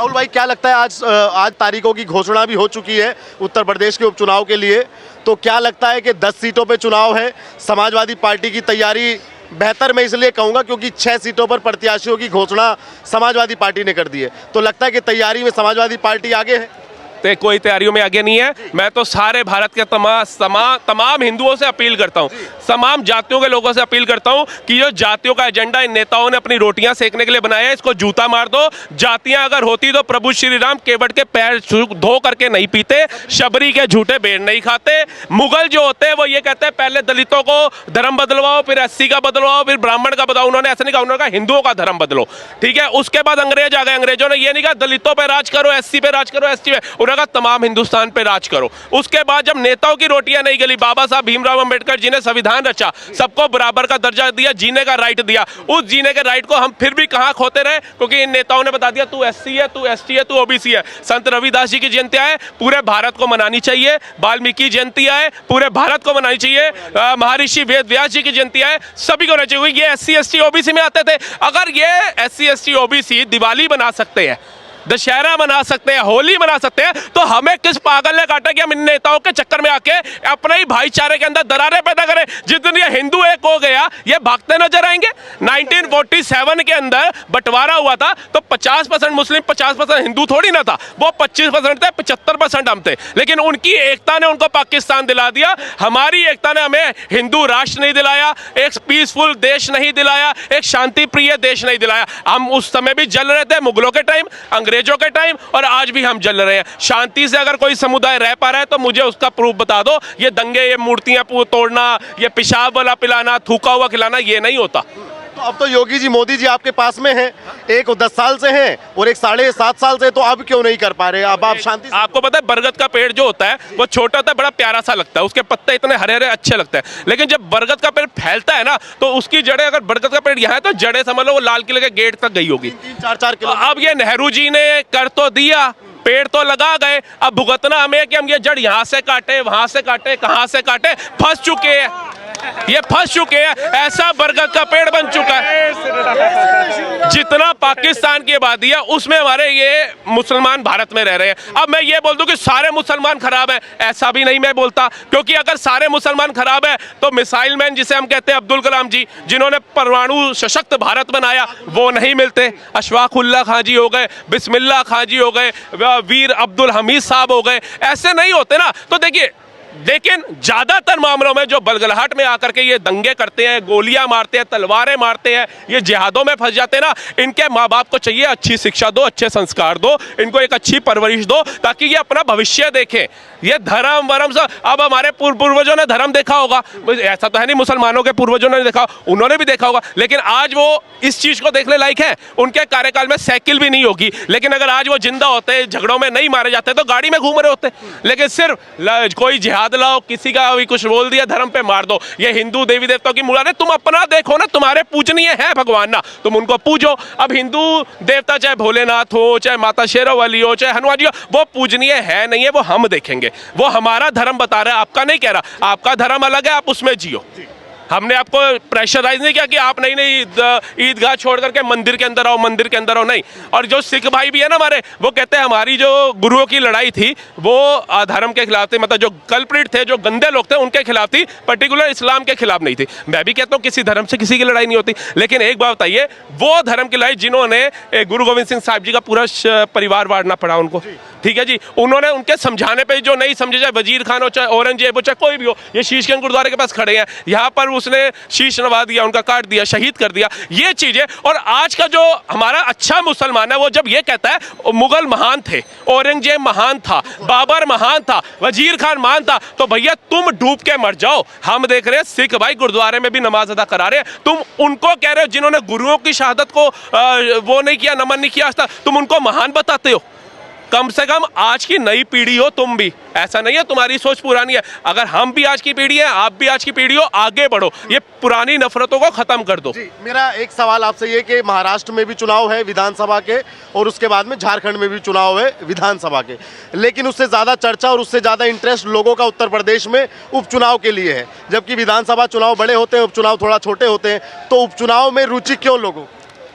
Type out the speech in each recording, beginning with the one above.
राहुल भाई, क्या लगता है आज तारीखों की घोषणा भी हो चुकी है उत्तर प्रदेश के उपचुनाव के लिए, तो क्या लगता है कि 10 सीटों पे चुनाव है, समाजवादी पार्टी की तैयारी बेहतर मैं इसलिए कहूंगा क्योंकि 6 सीटों पर प्रत्याशियों की घोषणा समाजवादी पार्टी ने कर दी है, तो लगता है कि तैयारी में समाजवादी पार्टी आगे है? कोई तैयारियों में आगे नहीं है। मैं तो सारे भारत के तमाम हिंदुओं से अपील करता हूं, तमाम जातियों के लोगों से अपील करता हूं कि जो जातियों का एजेंडा इन नेताओं ने अपनी रोटियां सेकने के लिए बनाया है, इसको जूता मार दो। जातियां अगर होती तो प्रभु श्री राम केवट के पैर धो करके नहीं पीते, शबरी के झूठे बेर नहीं खाते। मुगल जो होते हैं वो ये कहते हैं पहले दलितों को धर्म बदलवाओ, फिर एससी का बदलवाओ, फिर ब्राह्मण का बदलाओ। उन्होंने ऐसा नहीं कहा, उन्होंने कहा हिंदुओं का धर्म बदलो। ठीक है, उसके बाद अंग्रेज आ गए, अंग्रेजों ने ये नहीं कहा दलितों पर राज करो, एससी पे राज करो, एसटी पे, तमाम हिंदुस्तान पे राज करो। उसके बाद जब नेताओं की रोटियां नहीं गली, बाबा साहब भीमराव अंबेडकर जी ने संविधान रचा, सबको बराबर का दर्जा दिया, जीने का राइट दिया। उस जीने के राइट को हम फिर भी कहां खोते रहे, क्योंकि इन नेताओं ने बता दिया तू एससी है, तू एसटी है, तू ओबीसी है। संत रविदास जी की जयंतियां है, पूरे भारत को मनानी चाहिए। वाल्मीकि जयंतियां है, पूरे भारत को मनानी चाहिए। महर्षि वेद व्यास जी की जयंतियां है, सभी को होना चाहिए। ये एससी एसटी ओबीसी में आते थे। अगर ये एससी एसटी ओबीसी दिवाली बना सकते हैं, दशहरा मना सकते हैं, होली मना सकते हैं, तो हमें किस पागल ने काटा कि हम इन नेताओं के चक्कर में आके अपने ही भाईचारे के अंदर दरारें पैदा करें। जिस दिन ये हिंदू एक हो गया, ये भागते नजर आएंगे। 1947 के अंदर बंटवारा हुआ था तो 50% मुस्लिम 50% हिंदू थोड़ी ना था, वो 25% थे, 75% हम थे। लेकिन उनकी एकता ने उनको पाकिस्तान दिला दिया, हमारी एकता ने हमें हिंदू राष्ट्र नहीं दिलाया, एक पीसफुल देश नहीं दिलाया, एक शांति प्रिय देश नहीं दिलाया। हम उस समय भी जल रहे थे, मुगलों के टाइम, अंग्रेजों के टाइम, और आज भी हम जल रहे हैं। शांति से अगर कोई समुदाय रह पा रहा है तो मुझे उसका प्रूफ बता दो। ये दंगे, ये मूर्तियां तोड़ना, ये पेशाब वाला पिलाना, थूका हुआ खिलाना, ये नहीं होता। तो अब तो योगी जी, मोदी जी आपके पास में हैं, एक 10 साल से हैं और एक 7.5 साल से, तो अब क्यों नहीं कर पा रहे? अब आप शांति से... आपको पता है बरगद का पेड़ जो होता है वो छोटा होता है, बड़ा प्यारा सा लगता है, उसके पत्ते इतने हरे हरे अच्छे लगते हैं। लेकिन जब बरगद का पेड़ फैलता है ना, तो उसकी जड़ें, अगर बरगद का पेड़ यहाँ है तो जड़ें समझ लो वो लाल किले के गेट तक गई होगी, 3-4 किलो। अब ये नेहरू जी ने कर तो दिया, पेड़ तो लगा गए, अब भुगतना हमें कि हम ये जड़ यहाँ से काटे, वहां से काटे, कहां से काटे। फंस चुके हैं, ये फंस चुके हैं। ऐसा बरगद का पेड़ बन चुका है, जितना पाकिस्तान की आबादी है उसमें हमारे ये मुसलमान भारत में रह रहे हैं। अब मैं ये बोल दूं कि सारे मुसलमान खराब हैं, ऐसा भी नहीं मैं बोलता, क्योंकि अगर सारे मुसलमान खराब है तो मिसाइल मैन जिसे हम कहते हैं अब्दुल कलाम जी, जिन्होंने परमाणु सशक्त भारत बनाया, वो नहीं मिलते। अशफाक उल्लाह खां जी हो गए, बिस्मिल्लाह खां जी हो गए, वीर अब्दुल हमीद साहब हो गए, ऐसे नहीं होते ना। तो देखिए, लेकिन ज्यादातर मामलों में जो बलगलाहट में आकर के ये दंगे करते हैं, गोलियां मारते हैं, तलवारें मारते हैं, ये जिहादों में फंस जाते हैं ना, इनके माँ बाप को चाहिए अच्छी शिक्षा दो, अच्छे संस्कार दो, इनको एक अच्छी परवरिश दो, ताकि ये अपना भविष्य देखें। ये धर्म वरम सब, अब हमारे पूर्वजों ने धर्म देखा होगा, ऐसा तो है नहीं मुसलमानों के पूर्वजों ने देखा, उन्होंने भी देखा होगा, लेकिन आज वो इस चीज को देखने लायक है। उनके कार्यकाल में साइकिल भी नहीं होगी, लेकिन अगर आज वो जिंदा होते, झगड़ों में नहीं मारे जाते, तो गाड़ी में घूम रहे होते। लेकिन सिर्फ कोई जिहाद लाओ, किसी का भी कुछ बोल दिया, धर्म पे मार दो। ये हिंदू देवी देवताओं की मुरादें, तुम अपना देखो ना, तुम्हारे पूजनीय है भगवान ना, तुम उनको पूजो। अब हिंदू देवता चाहे भोलेनाथ हो, चाहे माता शेरावाली हो, चाहे हनुमान जी हो, वो पूजनीय है नहीं है, वो हम देखेंगे। वो हमारा धर्म बता रहा है, आपका नहीं कह रहा। आपका धर्म अलग है, आप उसमें जियो। हमने आपको प्रेशराइज नहीं किया कि आप नहीं ईदगाह छोड़ करके मंदिर के अंदर आओ, मंदिर के अंदर आओ, नहीं। और जो सिख भाई भी है ना हमारे, वो कहते हैं हमारी जो गुरुओं की लड़ाई थी वो धर्म के खिलाफ थी, मतलब जो कल्प्रिट थे, जो गंदे लोग थे, उनके खिलाफ थी, पर्टिकुलर इस्लाम के खिलाफ नहीं थी। मैं भी कहता हूँ किसी धर्म से किसी की लड़ाई नहीं होती, लेकिन एक बात बताइए, वो धर्म की लड़ाई जिन्होंने गुरु गोविंद सिंह साहब जी का पूरा परिवार वारना पड़ा उनको, ठीक है जी, उन्होंने उनके समझाने पे जो नहीं समझे, चाहे वजीर खान हो, चाहे औरंगजेब हो, चाहे कोई भी हो, ये शीशगंज गुरुद्वारे के पास खड़े हैं, यहाँ पर उसने शीश नवा दिया, उनका काट दिया, शहीद कर दिया, ये चीजें। और आज का जो हमारा अच्छा मुसलमान है, वो जब ये कहता है मुगल महान थे, औरंगजेब महान था, बाबर महान था, वजीर खान महान था, तो भैया तुम डूब के मर जाओ। हम देख रहे हैं सिख भाई गुरुद्वारे में भी नमाज अदा करा रहे हैं, तुम उनको कह रहे हो जिन्होंने गुरुओं की शहादत को वो नहीं किया, नमन नहीं किया, तुम उनको महान बताते हो। कम से कम आज की नई पीढ़ी हो तुम भी, ऐसा नहीं है तुम्हारी सोच पुरानी है। अगर हम भी आज की पीढ़ी है, आप भी आज की पीढ़ी हो, आगे बढ़ो, ये पुरानी नफरतों को खत्म कर दो। जी, मेरा एक सवाल आपसे ये कि महाराष्ट्र में भी चुनाव है विधानसभा के, और उसके बाद में झारखंड में भी चुनाव है विधानसभा के, लेकिन उससे ज्यादा चर्चा और उससे ज्यादा इंटरेस्ट लोगों का उत्तर प्रदेश में उपचुनाव के लिए है। जबकि विधानसभा चुनाव बड़े होते हैं, उपचुनाव थोड़ा छोटे होते हैं, तो उपचुनाव में रुचि क्यों लोगों?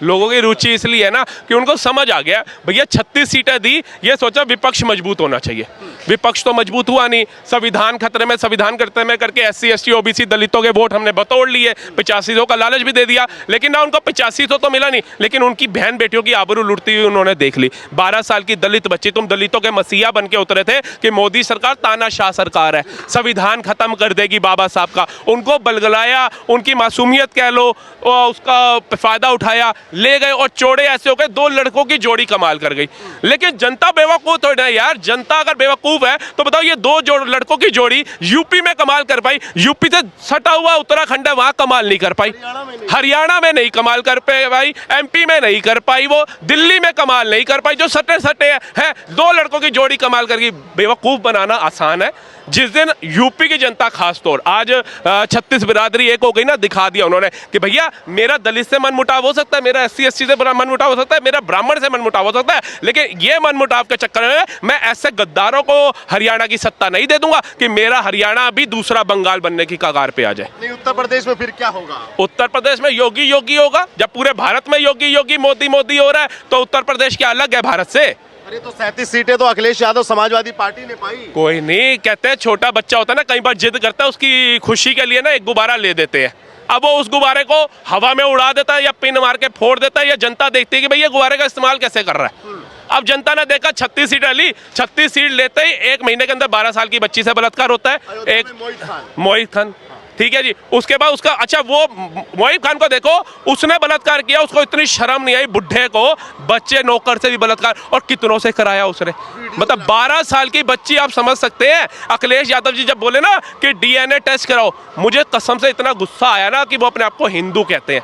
लोगों की रुचि इसलिए है ना कि उनको समझ आ गया भैया 36 सीटें दी, ये सोचा विपक्ष मजबूत होना चाहिए। विपक्ष तो मजबूत हुआ नहीं, संविधान खतरे में, संविधान करते में करके SC ST OBC दलितों के वोट हमने बतोड़ लिए, 8500 का लालच भी दे दिया, लेकिन ना उनको 8500 तो मिला नहीं, लेकिन उनकी बहन बेटियों की आबरू लुटती हुई उन्होंने देख ली। 12 साल की दलित बच्ची, तुम दलितों के मसीहा बन के उतरे थे कि मोदी सरकार तानाशाह सरकार है, संविधान खत्म कर देगी बाबा साहब का, उनको बलगलाया, उनकी मासूमियत कह लो, उसका फायदा उठाया, ले गए और चोड़े ऐसे हो गए, 2 लड़कों की जोड़ी कमाल कर गई। लेकिन जनता बेवकूफ थोड़ी ना यार, जनता अगर बेवकूफ है तो बताओ ये 2 लड़कों की जोड़ी यूपी में कमाल कर पाई, यूपी से सटा हुआ उत्तराखंड है वहां कमाल नहीं कर पाई, हरियाणा में नहीं कमाल कर पाई, MP में नहीं कर पाई, वो दिल्ली में कमाल नहीं कर पाई, जो सटे सटे है 2 लड़कों की जोड़ी कमाल कर गई। बेवकूफ बनाना आसान है। जिस दिन यूपी की जनता खास तौर, आज 36 बिरादरी एक हो गई ना, दिखा दिया उन्होंने कि भैया मेरा दलित से मनमुटाव हो सकता है, मेरा SC ST से मनमुटाव हो सकता है, मेरा ब्राह्मण से मनमुटाव हो सकता है, लेकिन ये मनमुटाव के चक्कर में मैं ऐसे गद्दारों को हरियाणा की सत्ता नहीं दे दूंगा कि मेरा हरियाणा भी दूसरा बंगाल बनने की कगार पे आ जाए। नहीं, उत्तर प्रदेश में फिर क्या होगा? उत्तर प्रदेश में योगी योगी होगा। जब पूरे भारत में योगी योगी मोदी मोदी हो रहा है तो उत्तर प्रदेश क्या अलग है भारत से? अरे तो 37 सीटें तो अखिलेश यादव समाजवादी पार्टी ने पाई। कोई नहीं, कहते हैं छोटा बच्चा होता है ना, कई बार जिद करता है, उसकी खुशी के लिए ना एक गुब्बारा ले देते हैं, अब वो उस गुब्बारे को हवा में उड़ा देता है या पिन मार के फोड़ देता है, या जनता देखती है कि भाई ये गुब्बारे का इस्तेमाल कैसे कर रहा है। अब जनता ने देखा 36 सीटें ली, 36 सीट लेते ही 1 महीने के अंदर 12 साल की बच्ची से बलात्कार होता है। एक मोहित खान, ठीक है जी, उसके बाद उसका, अच्छा वो मोहित खान को देखो, उसने बलात्कार किया, उसको इतनी शर्म नहीं आई, बुढ़े को बच्चे नौकर से भी बलात्कार, और कितनों से कराया उसने, मतलब 12 साल की बच्ची। आप समझ सकते हैं अखिलेश यादव जी जब बोले ना कि DNA टेस्ट कराओ, मुझे कसम से इतना गुस्सा आया ना कि वो अपने आप को हिंदू कहते हैं,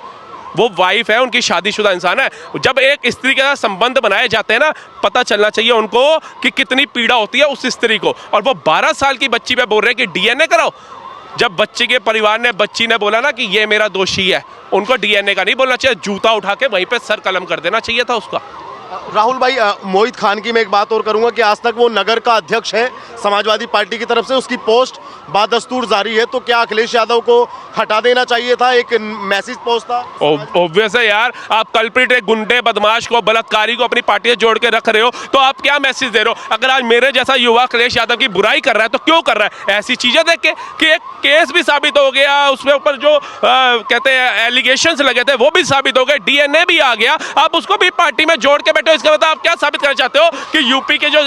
वो वाइफ है, उनकी शादीशुदा इंसान है। जब एक स्त्री के साथ संबंध बनाए जाते हैं ना, पता चलना चाहिए उनको कि कितनी पीड़ा होती है उस स्त्री को, और वो 12 साल की बच्ची पे बोल रहे हैं कि DNA कराओ। जब बच्ची के परिवार ने, बच्ची ने बोला ना कि ये मेरा दोषी है, उनको DNA का नहीं बोलना चाहिए, जूता उठा के वहीं पे सर कलम कर देना चाहिए था उसका। राहुल भाई, मोहित खान की मैं एक बात और करूंगा कि आज तक वो नगर का अध्यक्ष है समाजवादी पार्टी की तरफ से, उसकी पोस्ट बादस्तूर जारी है, तो क्या अखिलेश यादव को हटा देना चाहिए था? एक मैसेज पोस्ट था। ऑब्वियस है यार, आप कल्प्रिट एक गुंडे बदमाश को, बलात्कारी को अपनी पार्टी से जोड़ के रख रहे हो, तो आप क्या मैसेज दे रहे हो? अगर आज मेरे जैसा युवा अखिलेश यादव की बुराई कर रहा है तो क्यों कर रहा है? ऐसी चीजें देख के कि एक केस भी साबित हो गया, उसके ऊपर जो कहते हैं एलिगेशंस लगे थे वो भी साबित हो गए, DNA भी आ गया, आप उसको भी पार्टी में जोड़ के बैठे हो। इसका मतलब आप क्या साबित करना चाहते हो कि यूपी के जो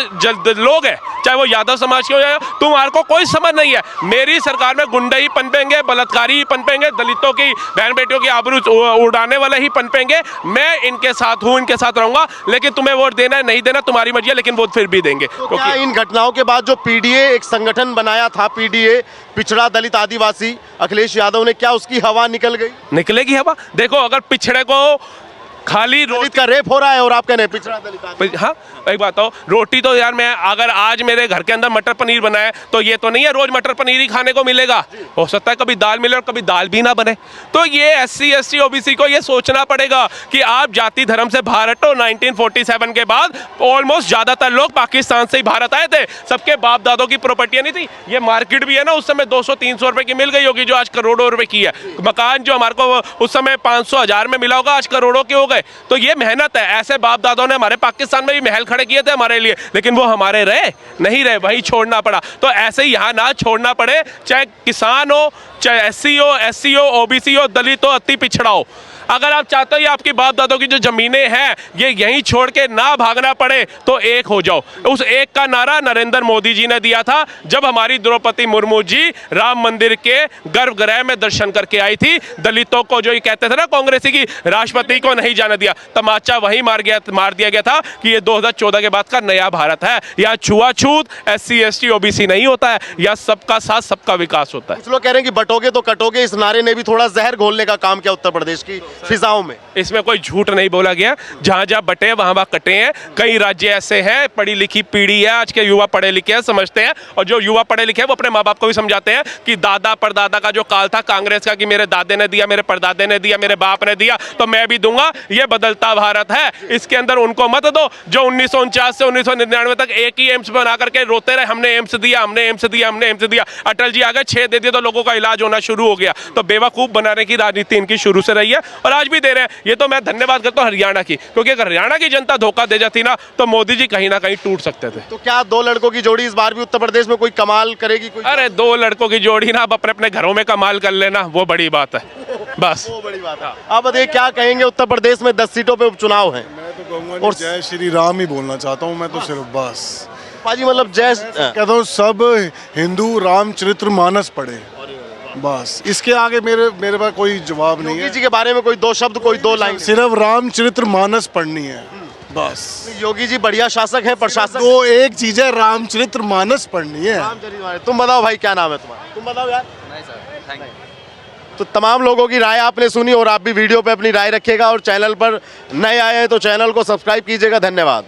लोग हैं, चाहे वो यादव समाज के हो या, तुम्हारे को कोई समझ नहीं है। मेरी सरकार में गुंडे ही पनपेंगे, बलात्कारी ही पनपेंगे, दलितों की बहन बेटियों की आबरू उड़ाने वाले ही पनपेंगे। मैं इनके साथ हूं, इनके साथ रहूंगा, लेकिन तुम्हें वोट देना है नहीं देना तुम्हारी मर्जी है, लेकिन वोट फिर भी देंगे। तो क्या इन घटनाओं के बाद जो PDA एक संगठन बनाया था, PDA पिछड़ा दलित आदिवासी, अखिलेश यादव ने, क्या उसकी हवा निकल गई? निकलेगी हवा। देखो अगर पिछड़े को खाली दलित का रेप हो रहा है और आप कह रहे हैं पिछड़ा दलित, हाँ एक बात हो, रोटी तो यार मैं अगर आज मेरे घर के अंदर मटर पनीर बना है तो ये तो नहीं है रोज मटर पनीर ही खाने को मिलेगा, हो सकता है कभी दाल मिले और कभी दाल भी ना बने। तो ये SC ST OBC को ये सोचना पड़ेगा कि आप जाति धर्म से भारत हो। 1947 के बाद ऑलमोस्ट ज्यादातर लोग पाकिस्तान से ही भारत आए थे, सबके बाप दादों की प्रॉपर्टियां नहीं थी। ये मार्केट भी है ना, उस समय 200-300 रुपए की मिल गई होगी, जो आज करोड़ों रुपए की है। मकान जो हमारे को उस समय 500-1000 में मिला होगा, आज करोड़ों के हो गए। तो ये मेहनत है, ऐसे बाप दादों ने हमारे पाकिस्तान में भी महल खड़े किए थे हमारे लिए, लेकिन वो हमारे रहे नहीं रहे, वही छोड़ना पड़ा। तो ऐसे ही यहाँ ना छोड़ना पड़े, चाहे किसान हो, चाहे SC हो, SC हो, OBC हो, दलित हो, अति पिछड़ा हो। अगर आप चाहते हो ये आपकी बाप दादों की जो जमीनें हैं ये यहीं छोड़ के ना भागना पड़े तो एक हो जाओ। उस एक का नारा नरेंद्र मोदी जी ने दिया था जब हमारी द्रौपदी मुर्मू जी राम मंदिर के गर्भगृह में दर्शन करके आई थी। दलितों को जो ये कहते थे ना कांग्रेसी की राष्ट्रपति को नहीं जाने दिया, तमाचा वहीं मार दिया गया था कि ये 2014 के बाद का नया भारत है, या छुआछूत SC ST OBC नहीं होता है, या सबका साथ सबका विकास होता है। कुछ लोग कह रहे हैं कि बटोगे तो कटोगे, इस नारे ने भी थोड़ा जहर घोलने का काम किया उत्तर प्रदेश की फिजाओं में। इसमें कोई झूठ नहीं बोला गया, जहां जहां बटे वहां वहां कटे हैं। कई राज्य ऐसे हैं, पढ़ी लिखी पीढ़ी है, आज के युवा पढ़े लिखे हैं, समझते हैं, और जो युवा पढ़े लिखे हैं वो अपने माँ बाप को भी समझाते हैं कि दादा परदादा का जो काल था कांग्रेस का कि मेरे दादे ने दिया, मेरे परदादे ने दिया, मेरे बाप ने दिया तो मैं भी दूंगा, ये बदलता भारत है। इसके अंदर उनको मत दो जो 1949 से 1999 तक एक ही एम्स बना करके रोते रहे, हमने एम्स दिया, हमने एम्स दिया, हमने एम्स दिया। अटल जी आ गए, 6 दे दिए तो लोगों का इलाज होना शुरू हो गया। तो बेवकूफ बनाने की राजनीति इनकी शुरू से रही है, और आज भी दे रहे हैं। ये तो मैं धन्यवाद करता हूँ हरियाणा की, क्योंकि अगर हरियाणा की जनता धोखा दे जाती ना तो मोदी जी कहीं ना कहीं टूट सकते थे। तो क्या दो लड़कों की जोड़ी इस बार भी उत्तर प्रदेश में कोई कमाल करेगी? कोई अरे दो लड़कों की जोड़ी ना, आप अपने अपने घरों में कमाल कर लेना, वो बड़ी बात है बस। वो बड़ी बात है। आप बताइए क्या कहेंगे, उत्तर प्रदेश में 10 सीटों पे उपचुनाव है मैं तो कहूँगा और जय श्री राम ही बोलना चाहता हूँ मैं तो सिर्फ, बस पाजी, मतलब जय कहता हूँ सब हिंदू रामचरित्र मानस पढ़े, बस इसके आगे मेरे पास कोई जवाब नहीं योगी है। जी के बारे में कोई दो शब्द, कोई दो लाइन। सिर्फ रामचरित्र मानस पढ़नी है बस। योगी जी बढ़िया शासक हैं, प्रशासक। दो एक चीज है, रामचरित्र मानस पढ़नी है। तुम बताओ भाई, क्या नाम है तुम्हारा? तुम बताओ यार। नहीं सर, थैंक यू। तो तमाम लोगों की राय आपने सुनी, और आप भी वीडियो पे अपनी राय रखिएगा, और चैनल पर नए आए हैं तो चैनल को सब्सक्राइब कीजिएगा। धन्यवाद।